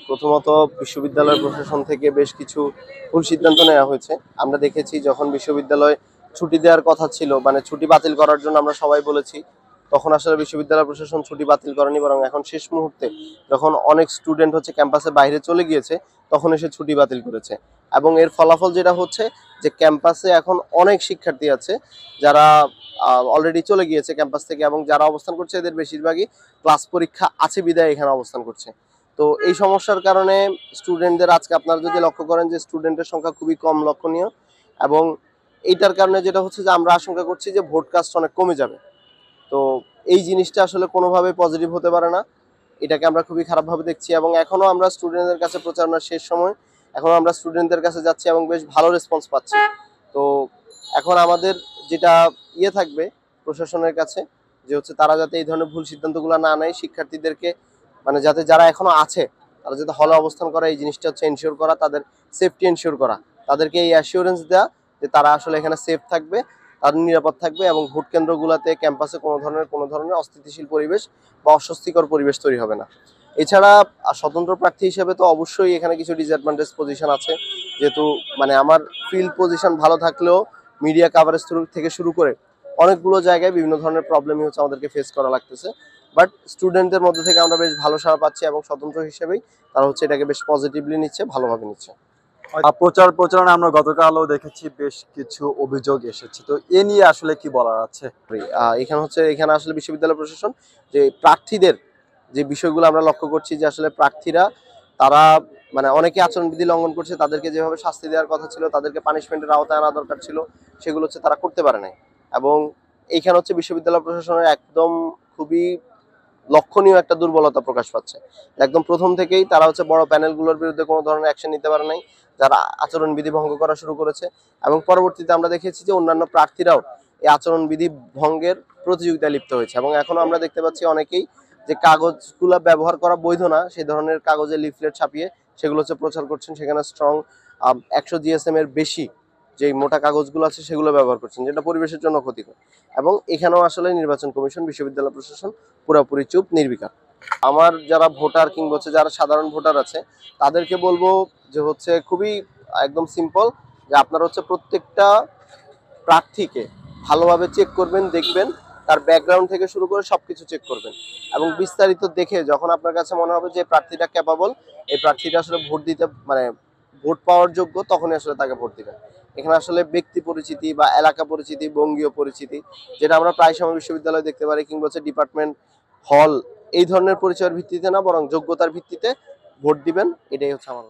প্রথমত বিশ্ববিদ্যালয় প্রশাসন থেকে বেশ কিছু ভুল সিদ্ধান্ত নেওয়া হয়েছে। আমরা দেখেছি যখন বিশ্ববিদ্যালয় ছুটি দেওয়ার কথা ছিল, মানে ছুটি বাতিল করার জন্য আমরা সবাই বলেছি, তখন আসলে বিশ্ববিদ্যালয় প্রশাসন ছুটি বাতিল করেনি, বরং এখন শেষ মুহূর্তে যখন অনেক স্টুডেন্ট হচ্ছে ক্যাম্পাসের বাইরে চলে গিয়েছে তখন এসে ছুটি বাতিল করেছে। এবং এর ফলাফল যেটা হচ্ছে যে ক্যাম্পাসে এখন অনেক শিক্ষার্থী আছে যারা অলরেডি চলে গিয়েছে ক্যাম্পাস থেকে, এবং যারা অবস্থান করছে এদের বেশিরভাগই ক্লাস পরীক্ষা আছে বিদায় এখানে অবস্থান করছে। তো এই সমস্যার কারণে স্টুডেন্টদের আজকে আপনারা যদি লক্ষ্য করেন যে স্টুডেন্টের সংখ্যা খুবই কম লক্ষণীয়, এবং এইটার কারণে যেটা হচ্ছে যে আমরা আশঙ্কা করছি যে ভোট কাস্ট অনেক কমে যাবে। তো এই জিনিসটা আসলে কোনোভাবেই পজিটিভ হতে পারে না, এটাকে আমরা খুবই খারাপভাবে দেখছি। এবং এখনো আমরা স্টুডেন্টদের কাছে প্রচারণার শেষ সময়, এখনো আমরা স্টুডেন্টদের কাছে যাচ্ছি এবং বেশ ভালো রেসপন্স পাচ্ছি। তো এখন আমাদের যেটা থাকবে প্রশাসনের কাছে, যে হচ্ছে তারা যাতে এই ধরনের ভুল সিদ্ধান্তগুলো না নেয়, শিক্ষার্থীদেরকে মানে যাতে যারা এখনো আছে তারা যাতে হলে অবস্থান করে, এই জিনিসটা হচ্ছে এনশিওর করা, তাদের সেফটি এনশিওর করা, তাদেরকে এই অ্যাসিওরেন্স দেওয়া যে তারা আসলে এখানে সেফ থাকবে, তাদের নিরাপদ থাকবে, এবং ভোট কেন্দ্রগুলোতে ক্যাম্পাসে কোনো ধরনের অস্থিতিশীল পরিবেশ বা অস্বস্তিকর পরিবেশ তৈরি হবে না। এছাড়া স্বতন্ত্র প্রার্থী হিসেবে তো অবশ্যই এখানে কিছু ডিসঅ্যাডভান্টেজ পজিশন আছে, যেহেতু মানে আমার ফিল্ড পজিশন ভালো থাকলেও মিডিয়া কাভারেজ থেকে শুরু করে অনেকগুলো জায়গায় বিভিন্ন ধরনের প্রবলেমই হচ্ছে আমাদেরকে ফেস করা লাগতেছে। বাট স্টুডেন্টদের মধ্যে থেকে আমরা বেশ ভালো সাড়া পাচ্ছি, এবং স্বতন্ত্র হিসেবেই তারা হচ্ছে এটাকে বেশ পজিটিভলি নিচ্ছে, ভালোভাবে নিচ্ছে। প্রচারণা আমরা গতকালও দেখেছি বেশ কিছু অভিযোগ এসেছে, তো এ নিয়ে আসলে কি বলার আছে? এখানে আসলে বিশ্ববিদ্যালয় প্রশাসন যে প্রার্থীদের যে বিষয়গুলো আমরা লক্ষ্য করছি, যে আসলে প্রার্থীরা তারা মানে অনেকে আচরণবিধি লঙ্ঘন করছে, তাদেরকে যেভাবে শাস্তি দেওয়ার কথা ছিল, তাদেরকে পানিশমেন্টের আওতায় আনা দরকার ছিল, সেগুলো হচ্ছে তারা করতে পারে নাই। এবং এইখানে হচ্ছে বিশ্ববিদ্যালয় প্রশাসনের একদম খুবই লক্ষণীয় একটা দুর্বলতা প্রকাশ পাচ্ছে। একদম প্রথম থেকেই তারা হচ্ছে বড় প্যানেলগুলোর বিরুদ্ধে কোনো ধরনের অ্যাকশন নিতে পারে নাই, যারা আচরণবিধি ভঙ্গ করা শুরু করেছে। এবং পরবর্তীতে আমরা দেখেছি যে অন্যান্য প্রার্থীরাও এই আচরণবিধি ভঙ্গের প্রতিযোগিতায় লিপ্ত হয়েছে, এবং এখনো আমরা দেখতে পাচ্ছি অনেকেই যে কাগজগুলো ব্যবহার করা বৈধ না সেই ধরনের কাগজে লিফলেট ছাপিয়ে সেগুলো হচ্ছে প্রচার করছেন, সেখানে স্ট্রং 100 জিএসএম এর বেশি যে মোটা কাগজগুলো আছে সেগুলো ব্যবহার করছেন, যেটা পরিবেশের জন্য ক্ষতিকর। এবং এখানেও আসলে নির্বাচন কমিশন, বিশ্ববিদ্যালয় প্রশাসন পুরোপুরি চুপ, নির্বিকার। আমার যারা ভোটার কিংবা হচ্ছে যারা সাধারণ ভোটার আছে তাদেরকে বলবো যে হচ্ছে খুবই একদম সিম্পল, যে আপনারা হচ্ছে প্রত্যেকটা প্রার্থীকে ভালোভাবে চেক করবেন, দেখবেন তার ব্যাকগ্রাউন্ড থেকে শুরু করে সবকিছু চেক করবেন, এবং বিস্তারিত দেখে যখন আপনার কাছে মনে হবে যে প্রার্থীটা ক্যাপাবল, এই প্রার্থীটা আসলে ভোট দিতে মানে ভোট পাওয়ার যোগ্য, তখনই আসলে তাকে ভোট দিবেন। এখানে আসলে ব্যক্তি পরিচিতি বা এলাকা পরিচিতি, বঙ্গীয় পরিচিতি, যেটা আমরা প্রায় সময় বিশ্ববিদ্যালয়ে দেখতে পারি, কিংবা হচ্ছে ডিপার্টমেন্ট, হল, এই ধরনের পরিচয়ের ভিত্তিতে না, বরং যোগ্যতার ভিত্তিতে ভোট দিবেন, এটাই হচ্ছে আমার